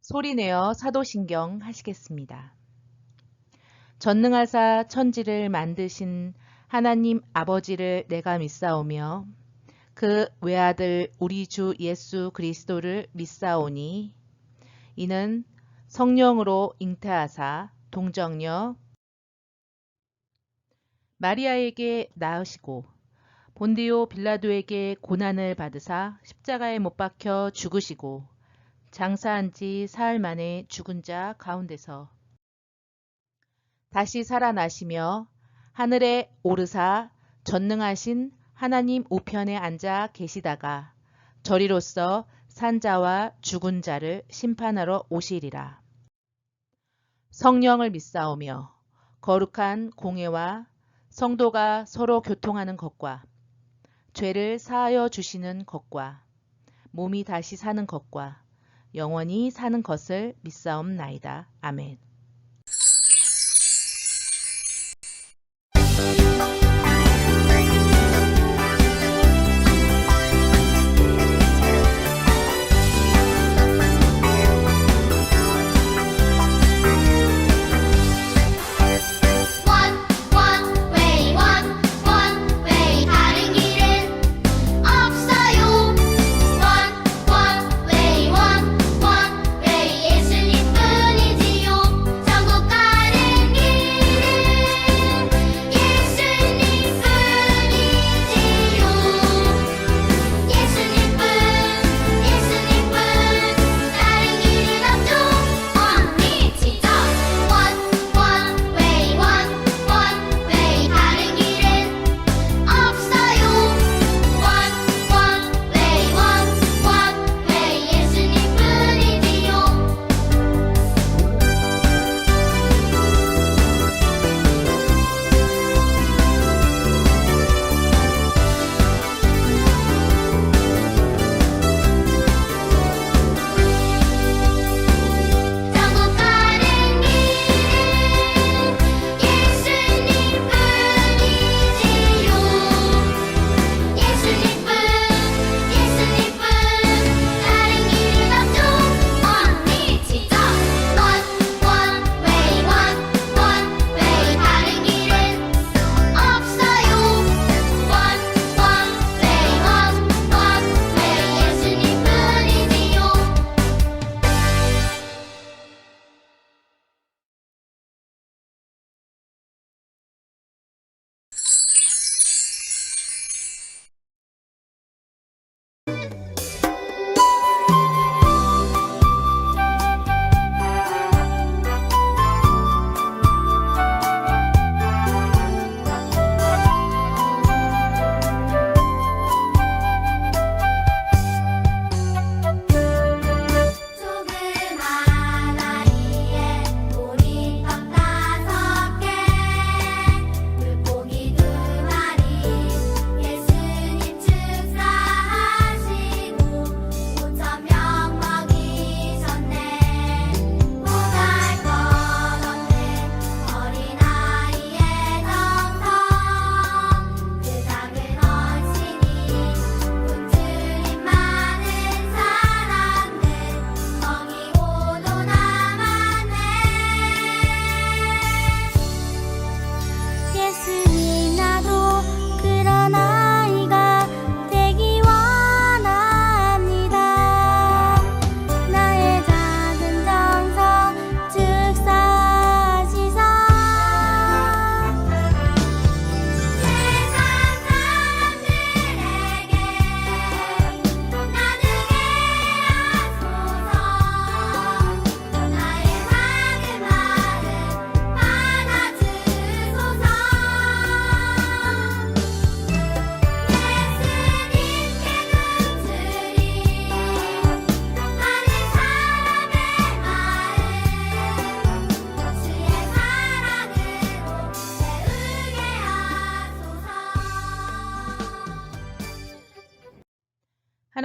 소리내어 사도신경 하시겠습니다. 전능하사 천지를 만드신 하나님 아버지를 내가 믿사오며 그 외아들 우리 주 예수 그리스도를 믿사오니 이는 성령으로 잉태하사 동정녀 마리아에게 낳으시고 본디오 빌라도에게 고난을 받으사 십자가에 못 박혀 죽으시고 장사한 지 사흘 만에 죽은 자 가운데서 다시 살아나시며 하늘에 오르사 전능하신 하나님 우편에 앉아 계시다가 저리로서 산자와 죽은 자를 심판하러 오시리라. 성령을 믿사오며 거룩한 공회와 성도가 서로 교통하는 것과 죄를 사하여 주시는 것과 몸이 다시 사는 것과 영원히 사는 것을 믿사옵나이다. 아멘.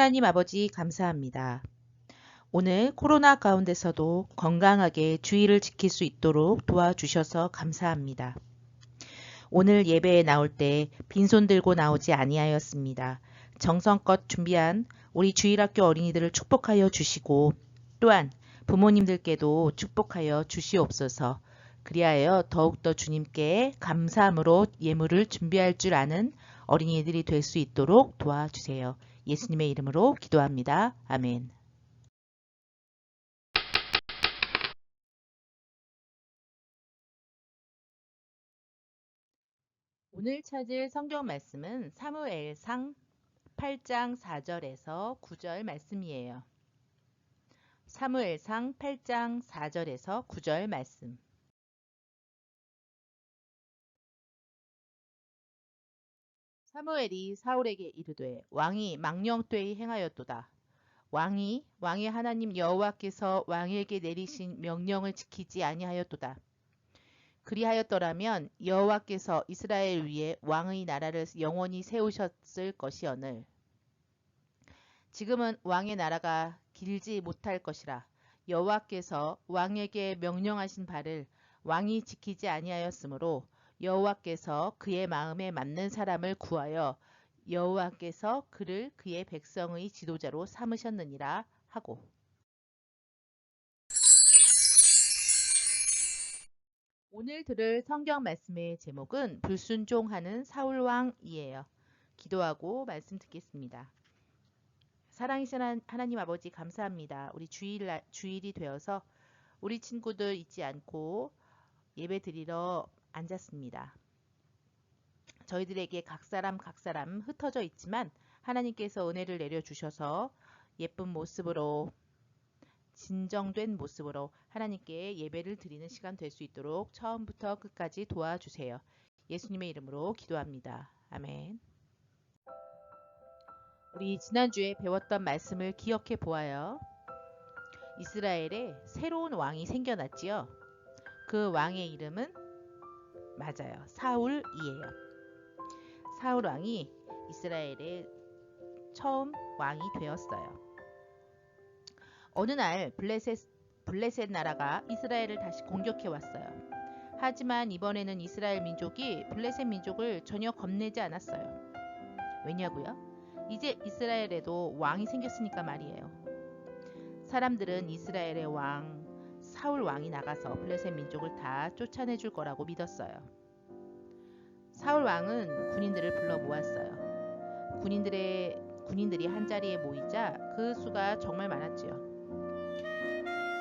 하나님 아버지 감사합니다. 오늘 코로나 가운데서도 건강하게 주의를 지킬 수 있도록 도와주셔서 감사합니다. 오늘 예배에 나올 때 빈손 들고 나오지 아니하였습니다. 정성껏 준비한 우리 주일학교 어린이들을 축복하여 주시고 또한 부모님들께도 축복하여 주시옵소서. 그리하여 더욱더 주님께 감사함으로 예물을 준비할 줄 아는 어린이들이 될 수 있도록 도와주세요. 예수님의 이름으로 기도합니다. 아멘. 오늘 찾을 성경 말씀은 사무엘상 8장 4절에서 9절 말씀이에요. 사무엘상 8장 4절에서 9절 말씀. 사무엘이 사울에게 이르되 왕이 망령되이 행하였도다. 왕의 하나님 여호와께서 왕에게 내리신 명령을 지키지 아니하였도다. 그리하였더라면 여호와께서 이스라엘 위에 왕의 나라를 영원히 세우셨을 것이오늘. 지금은 왕의 나라가 길지 못할 것이라. 여호와께서 왕에게 명령하신 바를 왕이 지키지 아니하였으므로 여호와께서 그의 마음에 맞는 사람을 구하여 여호와께서 그를 그의 백성의 지도자로 삼으셨느니라 하고. 오늘 들을 성경 말씀의 제목은 불순종하는 사울왕이에요. 기도하고 말씀 듣겠습니다. 사랑이신 하나님 아버지 감사합니다. 우리 주일이 되어서 우리 친구들 잊지 않고 예배 드리러 앉았습니다. 저희들에게 각 사람 흩어져 있지만 하나님께서 은혜를 내려주셔서 예쁜 모습으로 진정된 모습으로 하나님께 예배를 드리는 시간 될 수 있도록 처음부터 끝까지 도와주세요. 예수님의 이름으로 기도합니다. 아멘. 우리 지난주에 배웠던 말씀을 기억해 보아요. 이스라엘에 새로운 왕이 생겨났지요. 그 왕의 이름은 맞아요. 사울이에요. 사울 왕이 이스라엘의 처음 왕이 되었어요. 어느 날 블레셋 나라가 이스라엘을 다시 공격해 왔어요. 하지만 이번에는 이스라엘 민족이 블레셋 민족을 전혀 겁내지 않았어요. 왜냐고요? 이제 이스라엘에도 왕이 생겼으니까 말이에요. 사람들은 이스라엘의 왕 사울 왕이 나가서 블레셋 민족을 다 쫓아내 줄 거라고 믿었어요. 사울 왕은 군인들을 불러 모았어요. 군인들이 한 자리에 모이자 그 수가 정말 많았지요.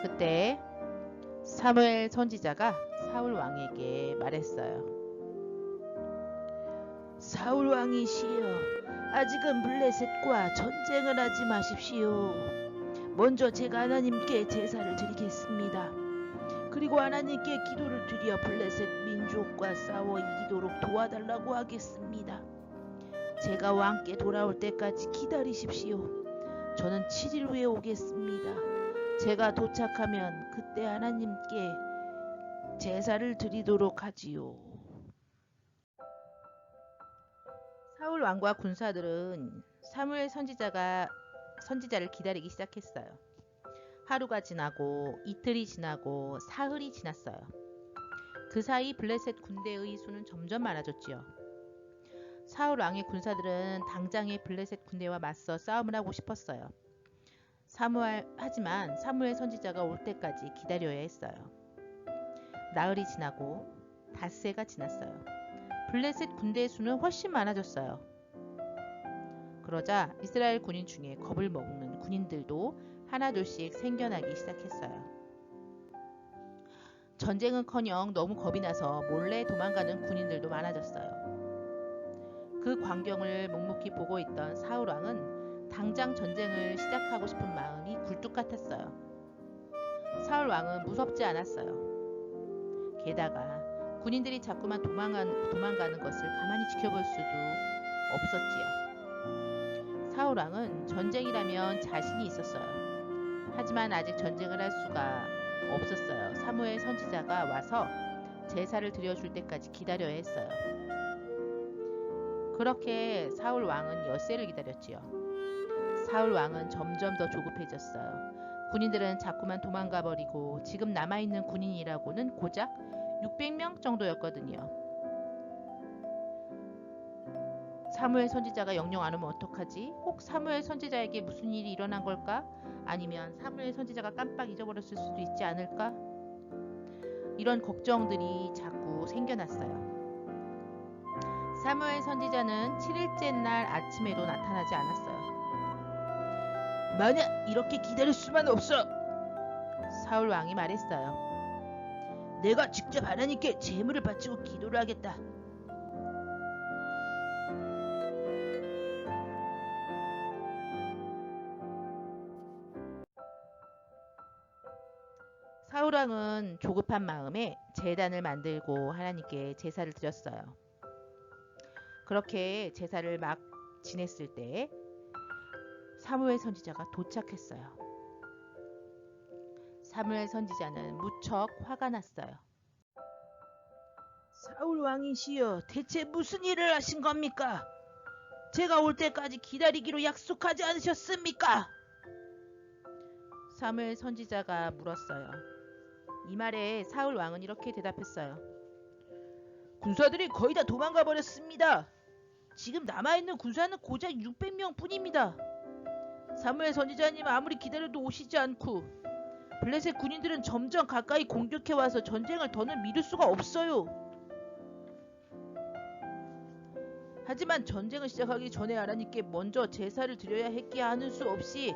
그때 사무엘 선지자가 사울 왕에게 말했어요. 사울 왕이시여, 아직은 블레셋과 전쟁을 하지 마십시오. 먼저 제가 하나님께 제사를 드리겠습니다. 그리고 하나님께 기도를 드려 블레셋 민족과 싸워 이기도록 도와달라고 하겠습니다. 제가 왕께 돌아올 때까지 기다리십시오. 저는 7일 후에 오겠습니다. 제가 도착하면 그때 하나님께 제사를 드리도록 하지요. 사울 왕과 군사들은 사무엘 선지자를 기다리기 시작했어요. 하루가 지나고 이틀이 지나고 사흘이 지났어요. 그 사이 블레셋 군대의 수는 점점 많아졌지요. 사울 왕의 군사들은 당장에 블레셋 군대와 맞서 싸움을 하고 싶었어요. 하지만 사무엘 선지자가 올 때까지 기다려야 했어요. 나흘이 지나고 닷새가 지났어요. 블레셋 군대의 수는 훨씬 많아졌어요. 그러자 이스라엘 군인 중에 겁을 먹는 군인들도 하나둘씩 생겨나기 시작했어요. 전쟁은커녕 너무 겁이 나서 몰래 도망가는 군인들도 많아졌어요. 그 광경을 묵묵히 보고 있던 사울 왕은 당장 전쟁을 시작하고 싶은 마음이 굴뚝 같았어요. 사울 왕은 무섭지 않았어요. 게다가 군인들이 자꾸만 도망가는 것을 가만히 지켜볼 수도 없었지요. 사울 왕은 전쟁이라면 자신이 있었어요. 하지만 아직 전쟁을 할 수가 없었어요. 사무엘 선지자가 와서 제사를 드려줄 때까지 기다려야 했어요. 그렇게 사울 왕은 엿새를 기다렸지요. 사울 왕은 점점 더 조급해졌어요. 군인들은 자꾸만 도망가 버리고 지금 남아있는 군인이라고는 고작 600명 정도였거든요. 사무엘 선지자가 영영 안 오면 어떡하지? 혹 사무엘 선지자에게 무슨 일이 일어난 걸까? 아니면 사무엘 선지자가 깜빡 잊어버렸을 수도 있지 않을까? 이런 걱정들이 자꾸 생겨났어요. 사무엘 선지자는 7일째 날 아침에도 나타나지 않았어요. 만약 이렇게 기다릴 수만 없어. 사울 왕이 말했어요. 내가 직접 하나님께 제물을 바치고 기도를 하겠다. 사울 왕은 조급한 마음에 제단을 만들고 하나님께 제사를 드렸어요. 그렇게 제사를 막 지냈을 때 사무엘 선지자가 도착했어요. 사무엘 선지자는 무척 화가 났어요. 사울 왕이시여, 대체 무슨 일을 하신 겁니까? 제가 올 때까지 기다리기로 약속하지 않으셨습니까? 사무엘 선지자가 물었어요. 이 말에 사울 왕은 이렇게 대답했어요. 군사들이 거의 다 도망가 버렸습니다. 지금 남아있는 군사는 고작 600명 뿐입니다. 사무엘 선지자님 아무리 기다려도 오시지 않고 블레셋 군인들은 점점 가까이 공격해와서 전쟁을 더는 미룰 수가 없어요. 하지만 전쟁을 시작하기 전에 하나님께 먼저 제사를 드려야 했기에 하는 수 없이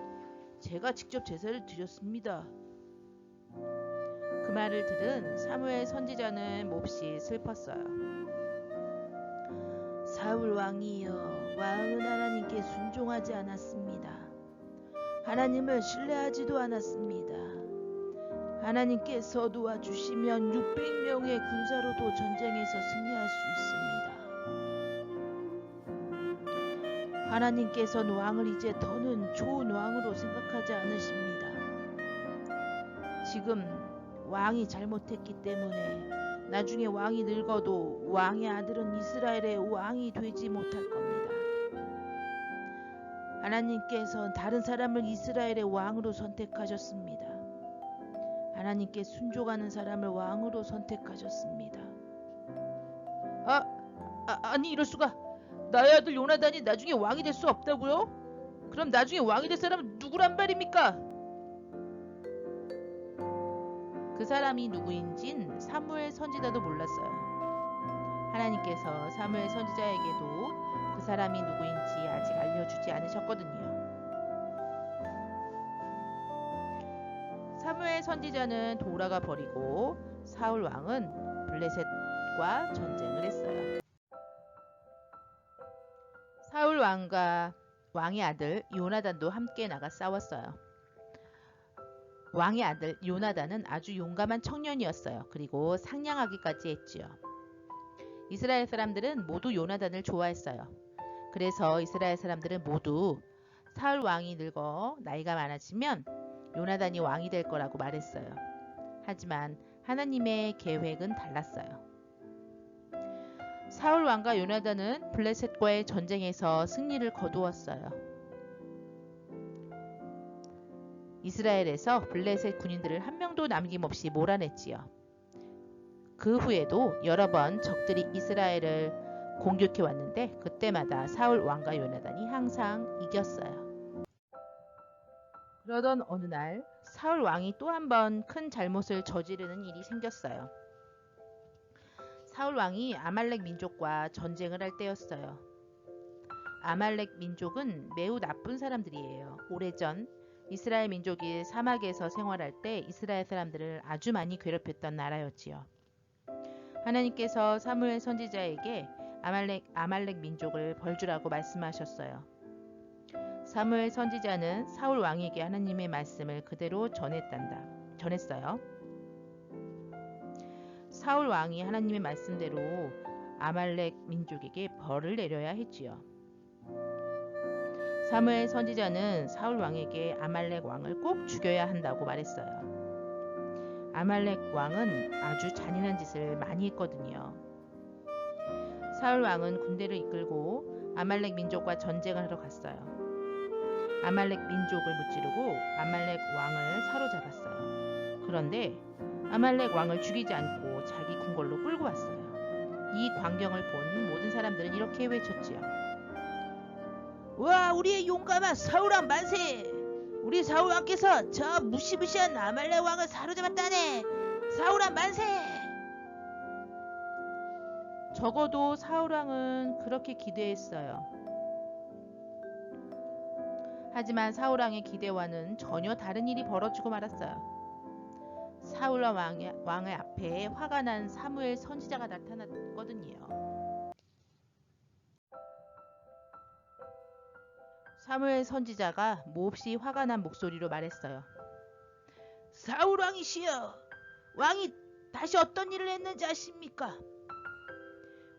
제가 직접 제사를 드렸습니다. 그 말을 들은 사무엘 선지자는 몹시 슬펐어요. 사울 왕이여, 왕은 하나님께 순종하지 않았습니다. 하나님을 신뢰하지도 않았습니다. 하나님께서 도와주시면 600명의 군사로도 전쟁에서 승리할 수 있습니다. 하나님께서는 왕을 이제 더는 좋은 왕으로 생각하지 않으십니다. 지금 왕이 잘못했기 때문에 나중에 왕이 늙어도 왕의 아들은 이스라엘의 왕이 되지 못할 겁니다. 하나님께서는 다른 사람을 이스라엘의 왕으로 선택하셨습니다. 하나님께 순종하는 사람을 왕으로 선택하셨습니다. 아니 이럴 수가. 나의 아들 요나단이 나중에 왕이 될 수 없다고요? 그럼 나중에 왕이 될 사람은 누구란 말입니까? 그 사람이 누구인진 사무엘 선지자도 몰랐어요. 하나님께서 사무엘 선지자에게도 그 사람이 누구인지 아직 알려주지 않으셨거든요. 사무엘 선지자는 돌아가 버리고 사울 왕은 블레셋과 전쟁을 했어요. 사울 왕과 왕의 아들 요나단도 함께 나가 싸웠어요. 왕의 아들 요나단은 아주 용감한 청년이었어요. 그리고 상냥하기까지 했지요. 이스라엘 사람들은 모두 요나단을 좋아했어요. 그래서 이스라엘 사람들은 모두 사울 왕이 늙어 나이가 많아지면 요나단이 왕이 될 거라고 말했어요. 하지만 하나님의 계획은 달랐어요. 사울 왕과 요나단은 블레셋과의 전쟁에서 승리를 거두었어요. 이스라엘에서 블레셋 군인들을 한 명도 남김없이 몰아냈지요. 그 후에도 여러 번 적들이 이스라엘을 공격해 왔는데 그때마다 사울 왕과 요나단이 항상 이겼어요. 그러던 어느 날 사울 왕이 또 한 번 큰 잘못을 저지르는 일이 생겼어요. 사울 왕이 아말렉 민족과 전쟁을 할 때였어요. 아말렉 민족은 매우 나쁜 사람들이에요. 오래전 이스라엘 민족이 사막에서 생활할 때 이스라엘 사람들을 아주 많이 괴롭혔던 나라였지요. 하나님께서 사무엘 선지자에게 아말렉 민족을 벌주라고 말씀하셨어요. 사무엘 선지자는 사울 왕에게 하나님의 말씀을 그대로 전했어요. 사울 왕이 하나님의 말씀대로 아말렉 민족에게 벌을 내려야 했지요. 사무엘 선지자는 사울 왕에게 아말렉 왕을 꼭 죽여야 한다고 말했어요. 아말렉 왕은 아주 잔인한 짓을 많이 했거든요. 사울 왕은 군대를 이끌고 아말렉 민족과 전쟁을 하러 갔어요. 아말렉 민족을 무찌르고 아말렉 왕을 사로잡았어요. 그런데 아말렉 왕을 죽이지 않고 자기 궁궐로 끌고 왔어요. 이 광경을 본 모든 사람들은 이렇게 외쳤지요. 와, 우리의 용감한 사울왕 만세! 우리 사울 왕께서 저 무시무시한 아말렉 왕을 사로잡았다네. 사울아 만세! 적어도 사울 왕은 그렇게 기대했어요. 하지만 사울 왕의 기대와는 전혀 다른 일이 벌어지고 말았어요. 사울 왕의 앞에 화가 난 사무엘 선지자가 나타났거든요. 사무엘 선지자가 몹시 화가 난 목소리로 말했어요. 사울 왕이시여, 왕이 다시 어떤 일을 했는지 아십니까?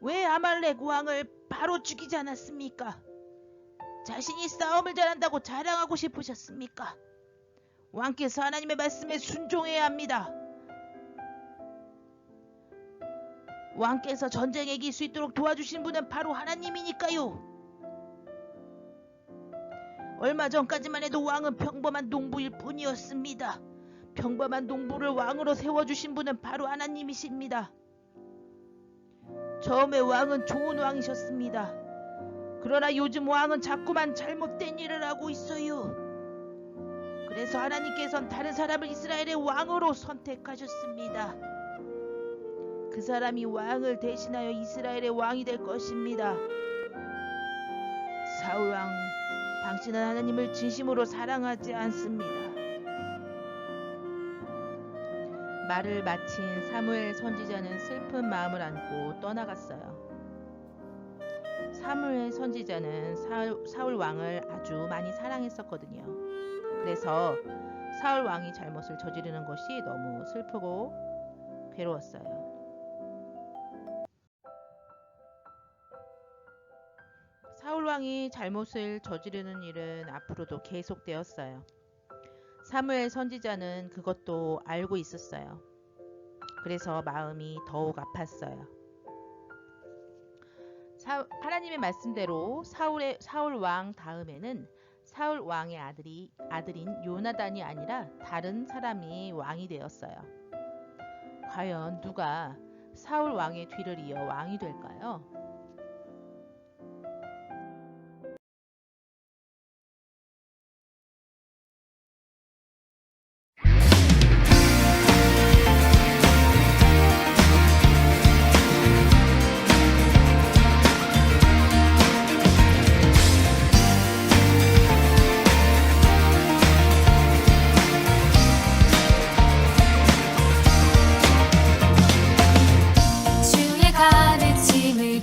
왜 아말렉 왕을 바로 죽이지 않았습니까? 자신이 싸움을 잘한다고 자랑하고 싶으셨습니까? 왕께서 하나님의 말씀에 순종해야 합니다. 왕께서 전쟁에 이길 수 있도록 도와주신 분은 바로 하나님이니까요. 얼마 전까지만 해도 왕은 평범한 농부일 뿐이었습니다. 평범한 농부를 왕으로 세워주신 분은 바로 하나님이십니다. 처음에 왕은 좋은 왕이셨습니다. 그러나 요즘 왕은 자꾸만 잘못된 일을 하고 있어요. 그래서 하나님께서는 다른 사람을 이스라엘의 왕으로 선택하셨습니다. 그 사람이 왕을 대신하여 이스라엘의 왕이 될 것입니다. 사울 왕, 당신은 하나님을 진심으로 사랑하지 않습니다. 말을 마친 사무엘 선지자는 슬픈 마음을 안고 떠나갔어요. 사무엘 선지자는 사울 왕을 아주 많이 사랑했었거든요. 그래서 사울 왕이 잘못을 저지르는 것이 너무 슬프고 괴로웠어요. 사울 왕이 잘못을 저지르는 일은 앞으로도 계속되었어요. 사무엘 선지자는 그것도 알고 있었어요. 그래서 마음이 더욱 아팠어요. 하나님의 말씀대로 사울 왕 다음에는 사울 왕의 아들인 요나단이 아니라 다른 사람이 왕이 되었어요. 과연 누가 사울 왕의 뒤를 이어 왕이 될까요? 주의 가르침을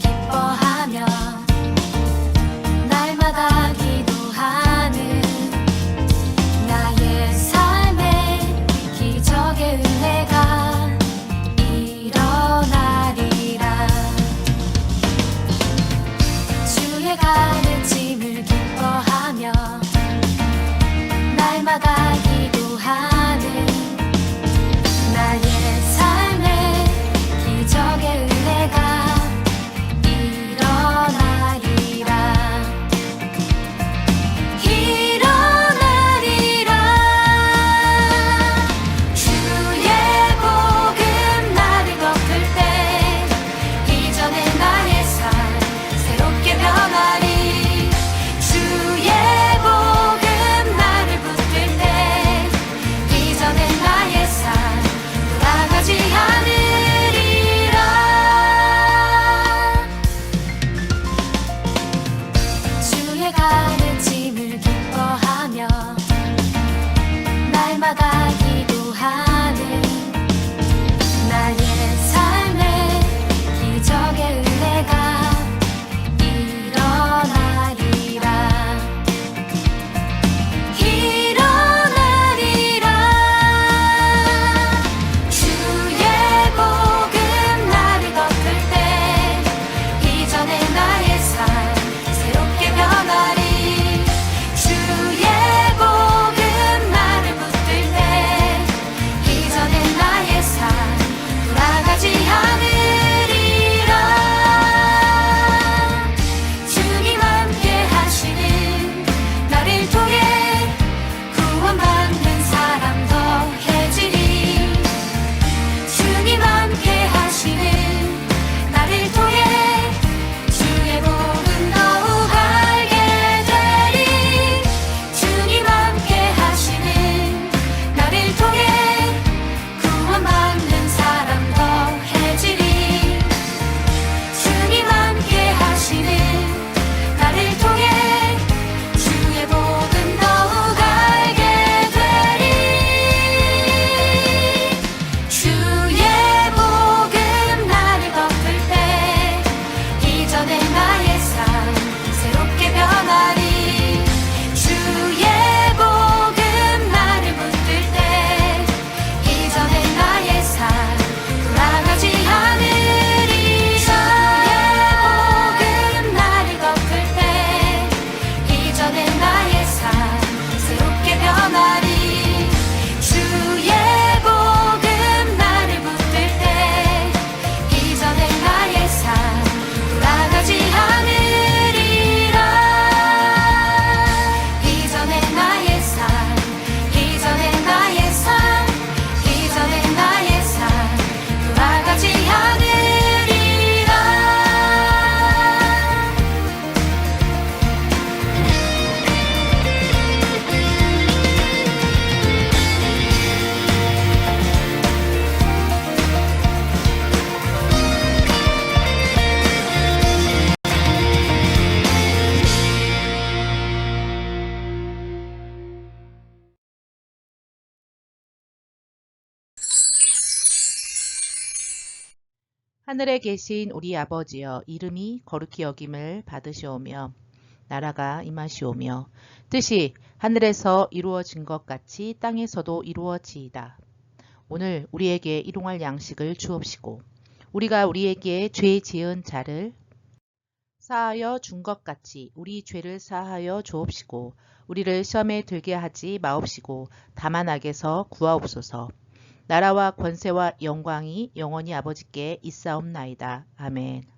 하늘에 계신 우리 아버지여, 이름이 거룩히 여김을 받으시오며 나라가 임하시오며 뜻이 하늘에서 이루어진 것 같이 땅에서도 이루어지이다. 오늘 우리에게 일용할 양식을 주옵시고 우리가 우리에게 죄 지은 자를 사하여 준 것 같이 우리 죄를 사하여 주옵시고 우리를 시험에 들게 하지 마옵시고 다만 악에서 구하옵소서. 나라와 권세와 영광이 영원히 아버지께 있사옵나이다. 아멘.